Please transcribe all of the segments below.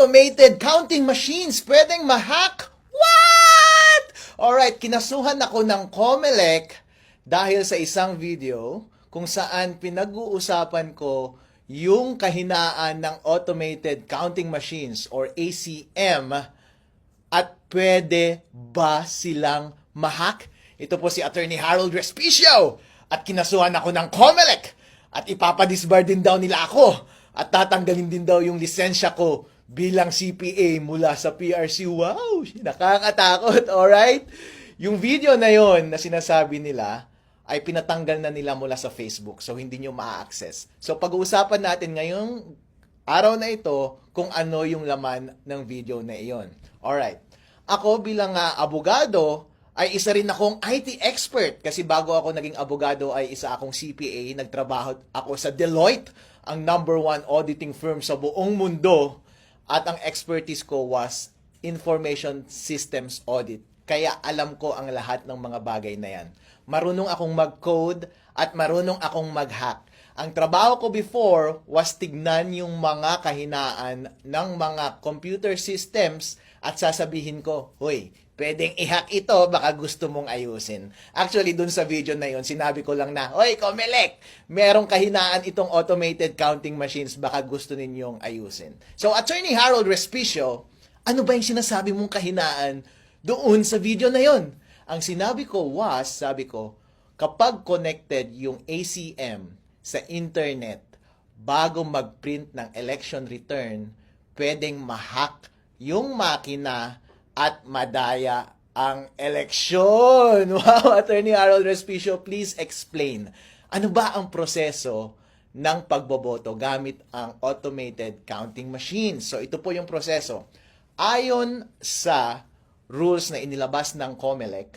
automated counting machines pwedeng ma-hack? What? Alright, kinasuhan ako ng COMELEC dahil sa isang video kung saan pinag-uusapan ko yung kahinaan ng automated counting machines or ACM at pwede ba silang ma-hack? Ito po si Attorney Harold Respicio at kinasuhan ako ng COMELEC at ipapadisbar din daw nila ako at tatanggalin din daw yung lisensya ko bilang CPA mula sa PRC. Wow! Nakakatakot, alright? Yung video na yon na sinasabi nila ay pinatanggal na nila mula sa Facebook. So, hindi nyo ma-access. So, pag-uusapan natin ngayong araw na ito kung ano yung laman ng video na iyon. Alright. Ako bilang abogado, ay isa rin akong IT expert kasi bago ako naging abogado ay isa akong CPA. Nagtrabaho ako sa Deloitte, ang #1 auditing firm sa buong mundo. At ang expertise ko was information systems audit. Kaya alam ko ang lahat ng mga bagay na yan. Marunong akong mag-code at marunong akong mag-hack. Ang trabaho ko before was tignan yung mga kahinaan ng mga computer systems at sasabihin ko, "Hoy, pwedeng i-hack ito, baka gusto mong ayusin." Actually, dun sa video na yon sinabi ko lang na, "Hoy, COMELEC, merong kahinaan itong automated counting machines, baka gusto ninyong ayusin." So, Attorney Harold Respicio, ano ba yung sinasabi mong kahinaan doon sa video na yon? Ang sinabi ko was, sabi ko, kapag connected yung ACM sa internet bago mag-print ng election return, pwedeng ma-hack yung makina at madaya ang eleksyon. Wow, Attorney Harold Respicio, please explain. Ano ba ang proseso ng pagboboto gamit ang automated counting machine? So, ito po yung proseso. Ayon sa rules na inilabas ng COMELEC,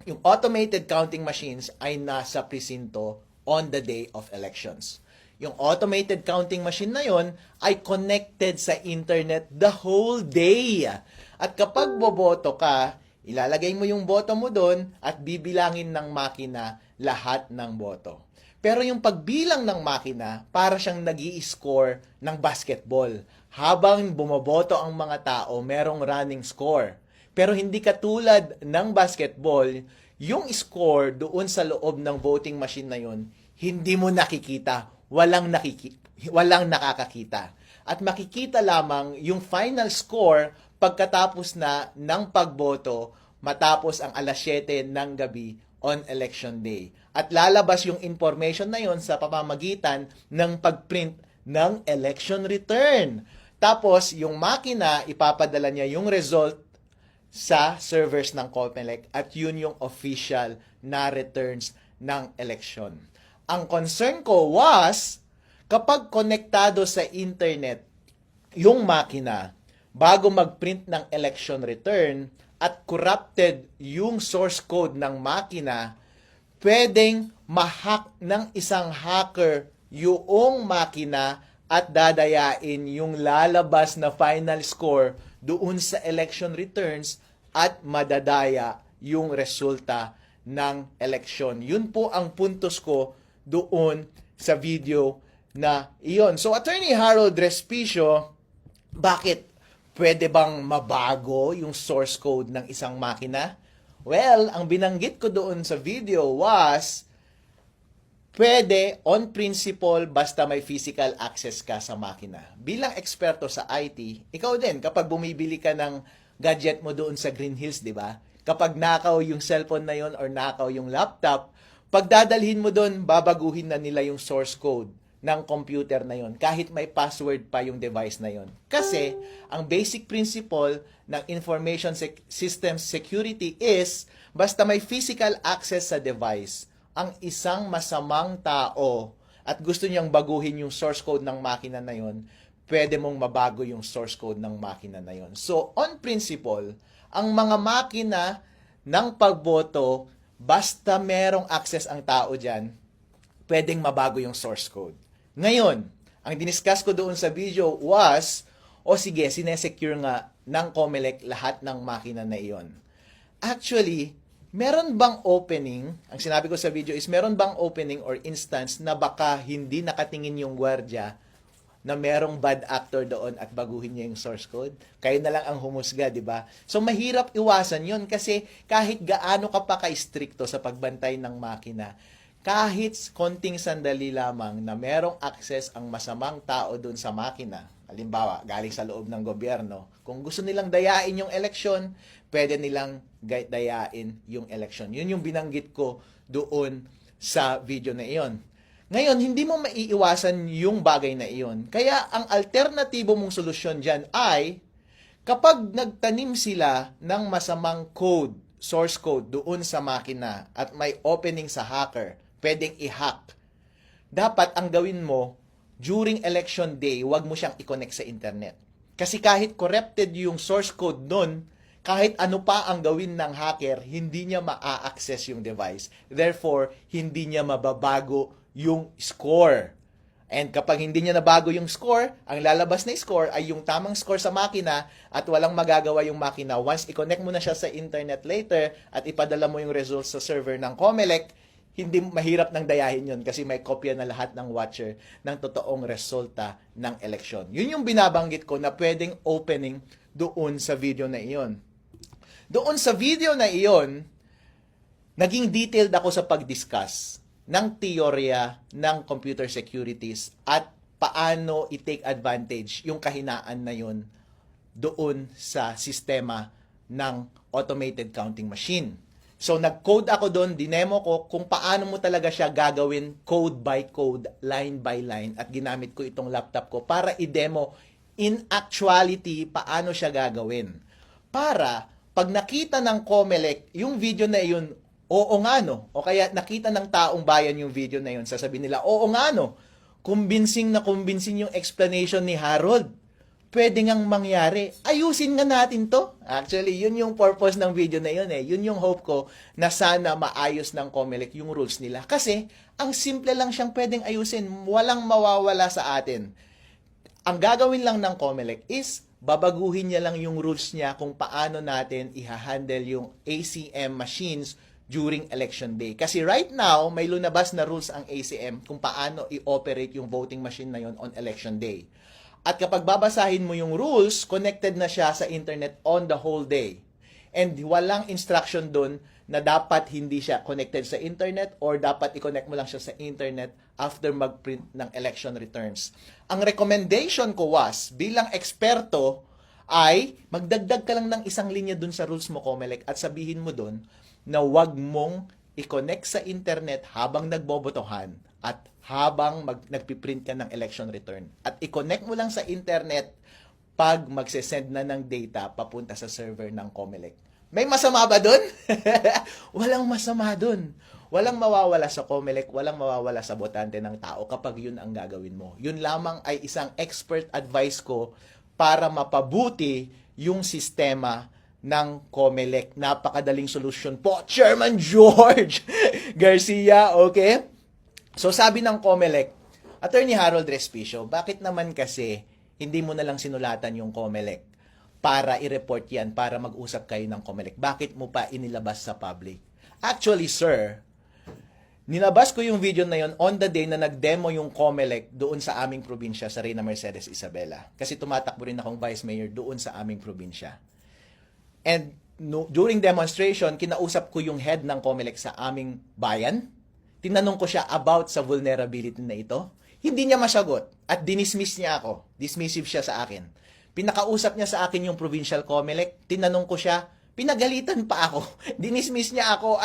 yung automated counting machines ay nasa presinto on the day of elections. Yung automated counting machine na yon ay connected sa internet the whole day. At kapag boboto ka, ilalagay mo yung boto mo doon at bibilangin ng makina lahat ng boto. Pero yung pagbilang ng makina, para siyang nag-i-score ng basketball. Habang bumoboto ang mga tao, merong running score. Pero hindi katulad ng basketball, yung score doon sa loob ng voting machine na yon, hindi mo nakikita. Walang nakakakita. At makikita lamang yung final score pagkatapos na ng pagboto matapos ang 7:00 ng gabi on election day. At lalabas yung information na yon sa pamamagitan ng pagprint ng election return. Tapos, yung makina, ipapadala niya yung result sa servers ng COMELEC at yun yung official na returns ng election. Ang concern ko was, kapag konektado sa internet yung makina, bago mag-print ng election return at corrupted yung source code ng makina, pwedeng ma-hack ng isang hacker yung makina at dadayain yung lalabas na final score doon sa election returns at madadaya yung resulta ng eleksyon. Yun po ang puntos ko doon sa video na iyon. So, Attorney Harold Respicio, bakit pwede bang mabago yung source code ng isang makina? Well, ang binanggit ko doon sa video was, pwede on principle basta may physical access ka sa makina. Bilang eksperto sa IT, ikaw din, kapag bumibili ka ng gadget mo doon sa Green Hills, di ba? Kapag nakaw yung cellphone na yon or nakaw yung laptop, pagdadalhin mo doon, babaguhin na nila yung source code ng computer na yon kahit may password pa yung device na yon. Kasi, ang basic principle ng information system security is, basta may physical access sa device, ang isang masamang tao at gusto niyang baguhin yung source code ng makina na yon, pwede mong mabago yung source code ng makina na yon. So, on principle, ang mga makina ng pagboto, basta merong access ang tao dyan, pwedeng mabago yung source code. Ngayon, ang diniscuss ko doon sa video was, sige, sinesecure nga ng COMELEC lahat ng makina na iyon. Actually, meron bang opening, ang sinabi ko sa video is, meron bang opening or instance na baka hindi nakatingin yung gwardiya na merong bad actor doon at baguhin niya yung source code? Kayo na lang ang humusga, di ba? So, mahirap iwasan yun kasi kahit gaano ka pa ka-stricto sa pagbantay ng makina, kahit konting sandali lamang na merong access ang masamang tao doon sa makina, halimbawa, galing sa loob ng gobyerno, kung gusto nilang dayain yung eleksyon, pwede nilang dayain yung eleksyon. Yun yung binanggit ko doon sa video na iyon. Ngayon, hindi mo maiiwasan yung bagay na iyon. Kaya ang alternatibo mong solusyon dyan ay kapag nagtanim sila ng masamang code, source code doon sa makina at may opening sa hacker, pwedeng i-hack. Dapat ang gawin mo, during election day, wag mo siyang i-connect sa internet. Kasi kahit corrupted yung source code nun, kahit ano pa ang gawin ng hacker, hindi niya ma-access yung device. Therefore, hindi niya mababago yung score. And kapag hindi niya nabago yung score, ang lalabas na score ay yung tamang score sa makina at walang magagawa yung makina. Once i-connect mo na siya sa internet later at ipadala mo yung results sa server ng COMELEC, hindi mahirap nang dayahin yun kasi may kopya na lahat ng watcher ng totoong resulta ng eleksyon. Yun yung binabanggit ko na pwedeng opening doon sa video na iyon. Doon sa video na iyon, naging detailed ako sa pag-discuss ng teorya ng computer securities at paano i-take advantage yung kahinaan na yun doon sa sistema ng automated counting machine. So, nag-code ako doon, dinemo ko kung paano mo talaga siya gagawin code by code, line by line, at ginamit ko itong laptop ko para i-demo in actuality paano siya gagawin. Para, pag nakita ng COMELEC yung video na yun, oo nga no, o kaya nakita ng taong bayan yung video na yun, sasabihin nila, oo nga no, convincing yung explanation ni Harold. Pwede ngang mangyari. Ayusin nga natin to. Actually, yun yung purpose ng video na yun eh. Yun yung hope ko na sana maayos ng COMELEC yung rules nila. Kasi, ang simple lang siyang pwedeng ayusin. Walang mawawala sa atin. Ang gagawin lang ng COMELEC is, babaguhin niya lang yung rules niya kung paano natin i-handle yung ACM machines during election day. Kasi right now, may lunabas na rules ang ACM kung paano i-operate yung voting machine na yun on election day. At kapag babasahin mo yung rules, connected na siya sa internet on the whole day. And walang instruction doon na dapat hindi siya connected sa internet or dapat i-connect mo lang siya sa internet after mag-print ng election returns. Ang recommendation ko was, bilang eksperto, ay magdagdag ka lang ng isang linya doon sa rules mo, COMELEC, at sabihin mo doon na wag mong i-connect sa internet habang nagbobotohan at habang nagpiprint ka ng election return. At i-connect mo lang sa internet pag magsesend na ng data papunta sa server ng COMELEC. May masama ba dun? Walang masama dun. Walang mawawala sa COMELEC, walang mawawala sa botante ng tao kapag yun ang gagawin mo. Yun lamang ay isang expert advice ko para mapabuti yung sistema ng COMELEC. Napakadaling solusyon po, Chairman George Garcia, okay? So sabi ng COMELEC, Attorney Harold Respicio, bakit naman kasi hindi mo na lang sinulatan yung COMELEC para i-report yan, para mag-usap kayo ng COMELEC? Bakit mo pa inilabas sa public? Actually, sir, nilabas ko yung video na yon on the day na nag-demo yung COMELEC doon sa aming probinsya, sa Reyna Mercedes Isabela. Kasi tumatakbo rin akong vice mayor doon sa aming probinsya. And during demonstration, kinausap ko yung head ng COMELEC sa aming bayan. Tinanong ko siya about sa vulnerability na ito. Hindi niya masagot at dinismiss niya ako. Dismissive siya sa akin. Pinakausap niya sa akin yung provincial COMELEC. Tinanong ko siya, pinagalitan pa ako. Dinismiss niya ako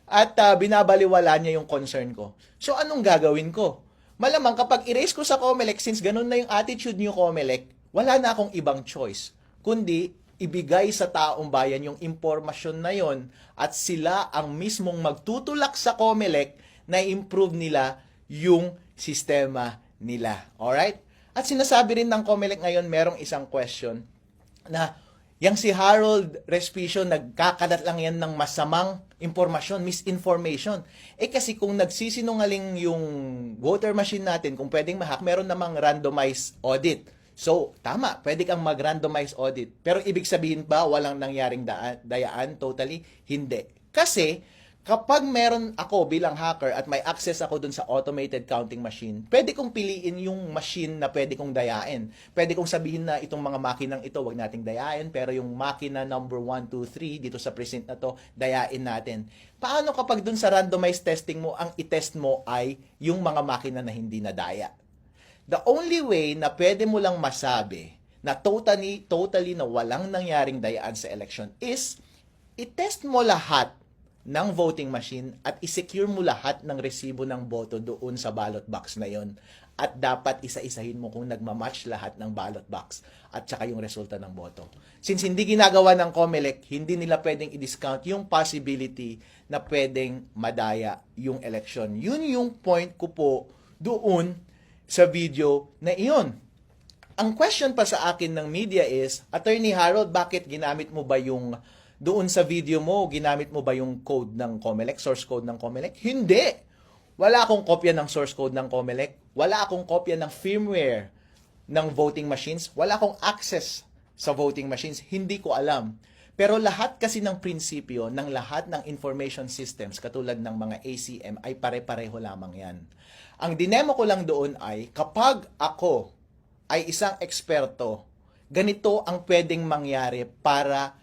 at binabaliwala niya yung concern ko. So anong gagawin ko? Malamang kapag i-raise ko sa COMELEC, since ganun na yung attitude niyo COMELEC, wala na akong ibang choice. Kundi ibigay sa taong bayan yung impormasyon na yon at sila ang mismong magtutulak sa COMELEC na improve nila yung sistema nila. Alright? At sinasabi rin ng COMELEC ngayon, merong isang question na yang si Harold Respicio, nagkakalat lang yan ng masamang impormasyon, misinformation. Kasi kung nagsisinungaling yung voter machine natin, kung pwedeng ma-hack, meron namang randomized audit. So, tama, pwede kang mag-randomize audit. Pero ibig sabihin ba walang nangyaring dayaan? Totally, hindi. Kasi, kapag meron ako bilang hacker at may access ako dun sa automated counting machine, pwede kong piliin yung machine na pwede kong dayain. Pwede kong sabihin na itong mga makinang ito, wag nating dayain, pero yung makina number 1, 2, 3 dito sa precinct na to, dayain natin. Paano kapag dun sa randomized testing mo, ang itest mo ay yung mga makina na hindi nadaya? The only way na pwede mo lang masabi na totally na walang nangyaring dayaan sa election is itest mo lahat ng voting machine at isecure mo lahat ng resibo ng boto doon sa ballot box na yon. At dapat isa-isahin mo kung nagmamatch lahat ng ballot box at saka yung resulta ng boto. Since hindi ginagawa ng COMELEC, hindi nila pwedeng i-discount yung possibility na pwedeng madaya yung election. Yun yung point ko po doon sa video na iyon. Ang question pa sa akin ng media is, Attorney Harold, bakit ginamit mo ba yung doon sa video mo, ginamit mo ba yung code ng COMELEC, source code ng COMELEC? Hindi! Wala akong kopya ng source code ng COMELEC. Wala akong kopya ng firmware ng voting machines. Wala akong access sa voting machines. Hindi ko alam. Pero lahat kasi ng prinsipyo ng lahat ng information systems, katulad ng mga ACM, ay pare-pareho lamang yan. Ang dinemo ko lang doon ay, kapag ako ay isang eksperto, ganito ang pwedeng mangyari para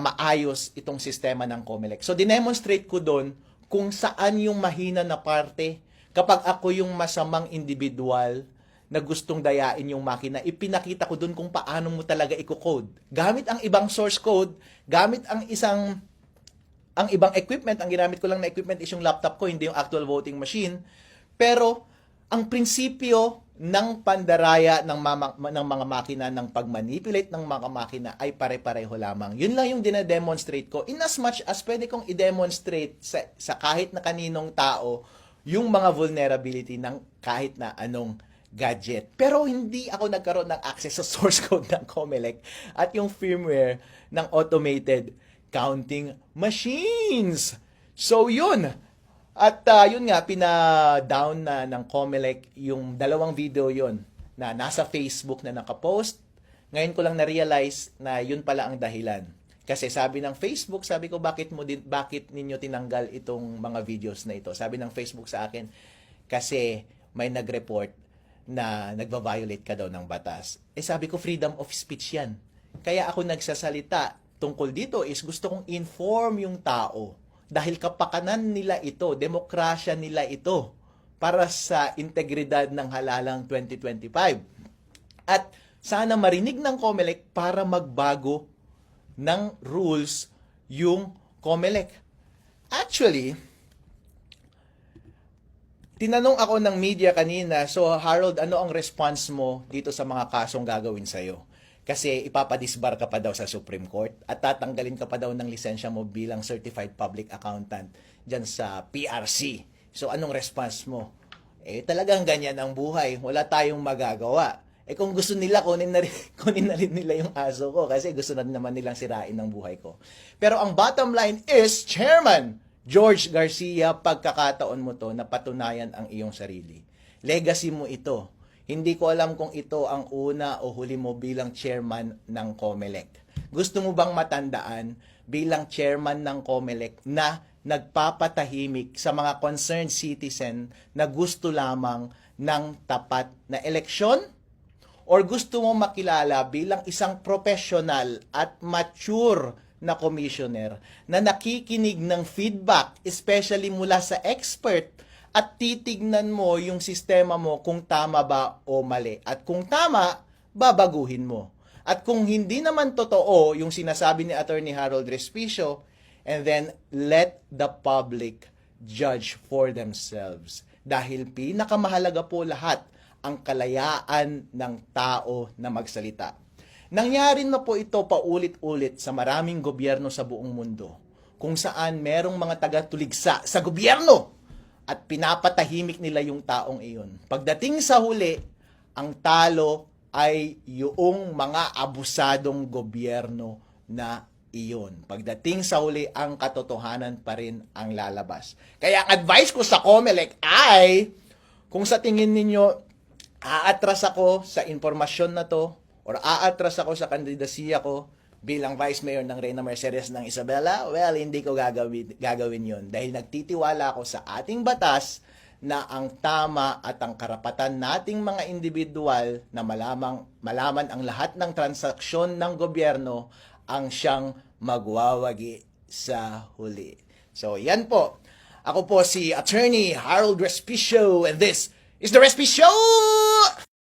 maayos itong sistema ng COMELEC. So, dinemonstrate ko doon kung saan yung mahina na parte. Kapag ako yung masamang individual na gustong dayain yung makina, ipinakita ko doon kung paano mo talaga i-code. Gamit ang ibang source code, gamit ang ibang equipment, ang ginamit ko lang na equipment is yung laptop ko, hindi yung actual voting machine. Pero, ang prinsipyo ng pandaraya ng mga makina, ng pagmanipulate ng mga makina ay pare-pareho lamang. Yun lang yung dinademonstrate ko. In as much as pwede kong i-demonstrate sa kahit na kaninong tao yung mga vulnerability ng kahit na anong gadget. Pero hindi ako nagkaroon ng access sa source code ng COMELEC at yung firmware ng automated counting machines. So yun. At yun nga, pina-down na ng COMELEC yung dalawang video yon na nasa Facebook na nakapost. Ngayon ko lang na-realize na yun pala ang dahilan. Kasi sabi ng Facebook, sabi ko, bakit ninyo tinanggal itong mga videos na ito? Sabi ng Facebook sa akin, kasi may nag-report na nagva-violate ka daw ng batas. Sabi ko, freedom of speech yan. Kaya ako nagsasalita tungkol dito is gusto kong inform yung tao. Dahil kapakanan nila ito, demokrasya nila ito para sa integridad ng halalang 2025. At sana marinig ng COMELEC para magbago ng rules yung COMELEC. Actually, tinanong ako ng media kanina, so Harold, ano ang response mo dito sa mga kasong gagawin sa'yo? Kasi ipapadisbar ka pa daw sa Supreme Court at tatanggalin ka pa daw ng lisensya mo bilang Certified Public Accountant dyan sa PRC. So anong response mo? Talagang ganyan ang buhay. Wala tayong magagawa. Kung gusto nila, kunin na rin nila yung aso ko kasi gusto na naman nilang sirain ng buhay ko. Pero ang bottom line is, Chairman George Garcia, pagkakataon mo to na patunayan ang iyong sarili. Legacy mo ito. Hindi ko alam kung ito ang una o huli mo bilang chairman ng COMELEC. Gusto mo bang matandaan bilang chairman ng COMELEC na nagpapatahimik sa mga concerned citizen na gusto lamang ng tapat na eleksyon? Or gusto mo makilala bilang isang professional at mature na commissioner na nakikinig ng feedback, especially mula sa expert, at titignan mo yung sistema mo kung tama ba o mali. At kung tama, babaguhin mo. At kung hindi naman totoo yung sinasabi ni Attorney Harold Respicio, and then let the public judge for themselves. Dahil pinakamahalaga po lahat ang kalayaan ng tao na magsalita. Nangyari na po ito paulit-ulit sa maraming gobyerno sa buong mundo, kung saan merong mga taga-tuligsa sa gobyerno at pinapatahimik nila yung taong iyon. Pagdating sa huli, ang talo ay yung mga abusadong gobyerno na iyon. Pagdating sa huli, ang katotohanan pa rin ang lalabas. Kaya ang advice ko sa COMELEC ay, kung sa tingin ninyo, aatras ako sa informasyon na to, or aatras ako sa kandidasiya ko, bilang Vice Mayor ng Reyna Mercedes ng Isabela, well, hindi ko gagawin yun. Dahil nagtitiwala ako sa ating batas na ang tama at ang karapatan nating mga individual na malaman ang lahat ng transaksyon ng gobyerno ang siyang magwawagi sa huli. So, yan po. Ako po si Attorney Harold Respicio and this is The Respi Show!